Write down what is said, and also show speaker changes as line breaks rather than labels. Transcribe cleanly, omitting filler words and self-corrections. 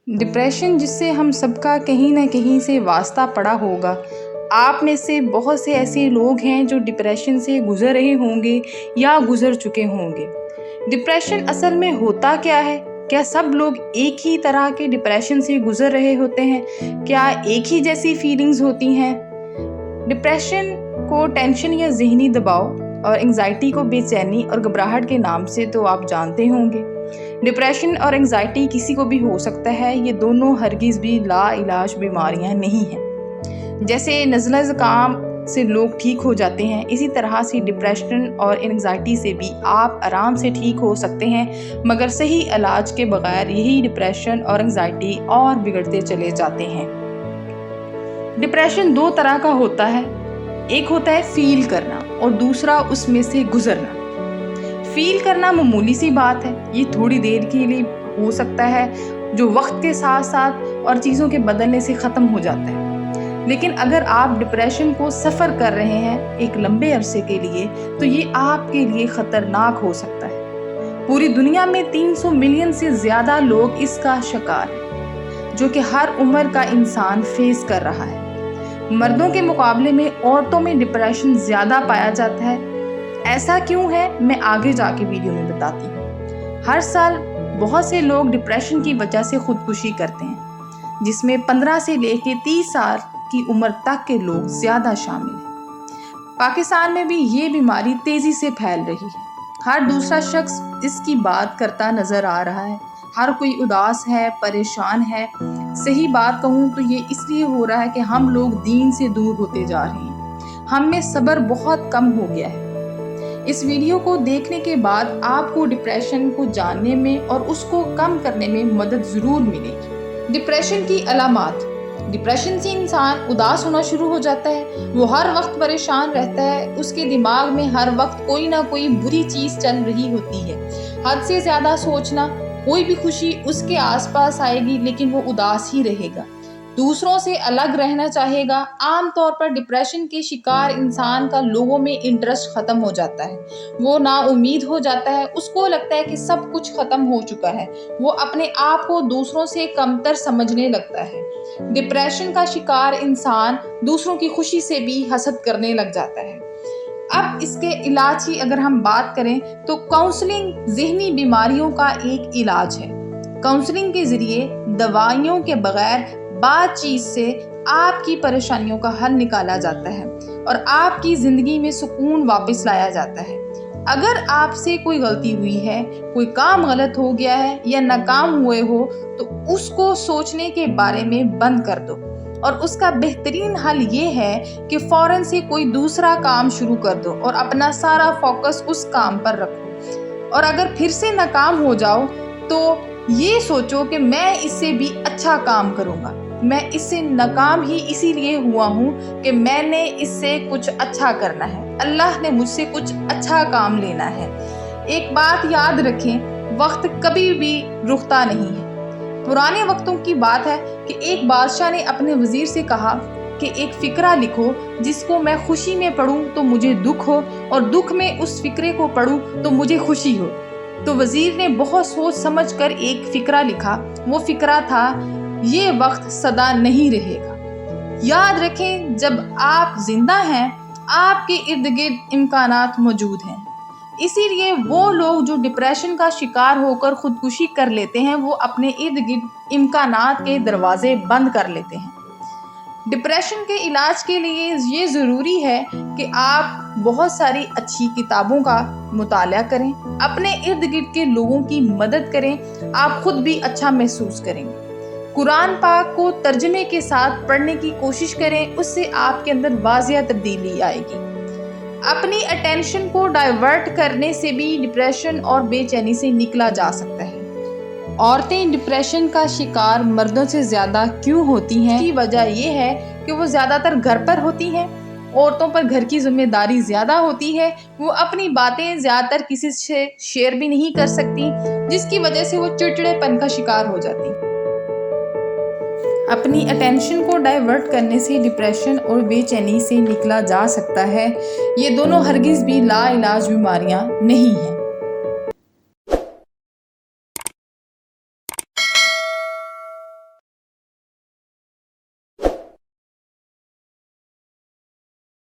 Depression जिससे हम सबका कहीं ना कहीं से वास्ता पड़ा होगा। आप में से बहुत से ऐसे लोग हैं जो डिप्रेशन से गुजर रहे होंगे या गुजर चुके होंगे। डिप्रेशन असल में होता क्या है? क्या सब लोग एक ही तरह के डिप्रेशन से गुजर रहे होते हैं? क्या एक ही जैसी फीलिंग्स होती हैं? डिप्रेशन को टेंशन या ज़हनी दबाव और एंग्जाइटी को बेचैनी और घबराहट के नाम से तो आप जानते होंगे। डिप्रेशन और एंग्जाइटी किसी को भी हो सकता है। ये दोनों हरगिज़ भी लाइलाज बीमारियां नहीं हैं। जैसे नज़ला ज़ुकाम से लोग ठीक हो जाते हैं, इसी तरह से डिप्रेशन और एंग्जाइटी से भी आप आराम से ठीक हो सकते हैं, मगर सही इलाज के बगैर यही डिप्रेशन और एंग्जाइटी और बिगड़ते चले जाते हैं। डिप्रेशन दो तरह का होता है, एक होता है फील करना और दूसरा उसमें से गुजरना। फील करना मामूली सी बात है, ये थोड़ी देर के लिए हो सकता है जो वक्त के साथ साथ और चीज़ों के बदलने से ख़त्म हो जाता है। लेकिन अगर आप डिप्रेशन को सफ़र कर रहे हैं एक लंबे अरसे के लिए, तो ये आपके लिए ख़तरनाक हो सकता है। पूरी दुनिया में 300 मिलियन से ज़्यादा लोग इसका शिकार हैं, जो कि हर उम्र का इंसान फेस कर रहा है। मर्दों के मुकाबले में औरतों में डिप्रेशन ज़्यादा पाया जाता है। ऐसा क्यों है, मैं आगे जाके वीडियो में बताती हूँ। हर साल बहुत से लोग डिप्रेशन की वजह से खुदकुशी करते हैं, जिसमें 15 से लेकर 30 साल की उम्र तक के लोग ज़्यादा शामिल हैं। पाकिस्तान में भी ये बीमारी तेज़ी से फैल रही है। हर दूसरा शख्स इसकी बात करता नज़र आ रहा है। हर कोई उदास है, परेशान है। सही बात कहूँ तो ये इसलिए हो रहा है कि हम लोग दीन से दूर होते जा रहे हैं। हम में सब्र बहुत कम हो गया है। इस वीडियो को देखने के बाद आपको डिप्रेशन को जानने में और उसको कम करने में मदद ज़रूर मिलेगी। डिप्रेशन की अलामात। डिप्रेशन से इंसान उदास होना शुरू हो जाता है। वो हर वक्त परेशान रहता है। उसके दिमाग में हर वक्त कोई ना कोई बुरी चीज़ चल रही होती है। हद से ज़्यादा सोचना, कोई भी खुशी उसके आसपास आएगी लेकिन वो उदास ही रहेगा। दूसरों से अलग रहना चाहेगा। आम तौर पर डिप्रेशन के शिकार इंसान का लोगों में इंटरेस्ट ख़त्म हो जाता है। वो नाउम्मीद हो जाता है। उसको लगता है कि सब कुछ ख़त्म हो चुका है। वो अपने आप को दूसरों से कमतर समझने लगता है। डिप्रेशन का शिकार इंसान दूसरों की खुशी से भी हसद करने लग जाता है। अब इसके इलाज की अगर हम बात करें तो काउंसलिंग ज़हनी बीमारियों का एक इलाज है। काउंसलिंग के ज़रिए दवाइयों के बगैर बातचीत से आपकी परेशानियों का हल निकाला जाता है और आपकी ज़िंदगी में सुकून वापस लाया जाता है। अगर आपसे कोई गलती हुई है, कोई काम गलत हो गया है या नाकाम हुए हो, तो उसको सोचने के बारे में बंद कर दो और उसका बेहतरीन हल ये है कि फ़ौरन से कोई दूसरा काम शुरू कर दो और अपना सारा फोकस उस काम पर रखो। और अगर फिर से नाकाम हो जाओ तो ये सोचो कि मैं इससे भी अच्छा काम करूँगा। मैं इससे नाकाम ही इसीलिए हुआ हूँ कि मैंने इससे कुछ अच्छा करना है। अल्लाह ने मुझसे कुछ अच्छा काम लेना है। एक बात याद रखें, वक्त कभी भी रुकता नहीं है। पुराने वक्तों की बात है कि एक बादशाह ने अपने वज़ीर से कहा कि एक फ़िक्रा लिखो जिसको मैं खुशी में पढूं तो मुझे दुख हो और दुख में उस फ़िक्रे को पढूं तो मुझे खुशी हो। तो वज़ीर ने बहुत सोच समझ कर एक फ़िक्रा लिखा। वो फ़िक्रा था, ये वक्त सदा नहीं रहेगा। याद रखें, जब आप जिंदा हैं आपके इर्द गिर्द इम्कानात मौजूद हैं। इसीलिए वो लोग जो डिप्रेशन का शिकार होकर खुदकुशी कर लेते हैं, वो अपने इर्द गिर्द इम्कानात के दरवाजे बंद कर लेते हैं। डिप्रेशन के इलाज के लिए ये ज़रूरी है कि आप बहुत सारी अच्छी किताबों का मुताला करें, अपने इर्द गिर्द के लोगों की मदद करें, आप खुद भी अच्छा महसूस करेंगे। कुरान पाक को तर्जमे के साथ पढ़ने की कोशिश करें, उससे आपके अंदर वाज़िया तब्दीली आएगी। अपनी अटेंशन को डाइवर्ट करने से भी डिप्रेशन और बेचैनी से निकला जा सकता है। औरतें डिप्रेशन का शिकार मर्दों से ज़्यादा क्यों होती हैं? इसकी वजह यह है कि वो ज़्यादातर घर पर होती हैं। औरतों पर घर की जिम्मेदारी ज़्यादा होती है। वो अपनी बातें ज़्यादातर किसी से शेयर भी नहीं कर सकती, जिसकी वजह से वो चिड़चिड़ेपन का शिकार हो जाती। अपनी अटेंशन को डाइवर्ट करने से डिप्रेशन और बेचैनी से निकला जा सकता है। ये दोनों हरगिज़ भी लाइलाज बीमारियां नहीं हैं।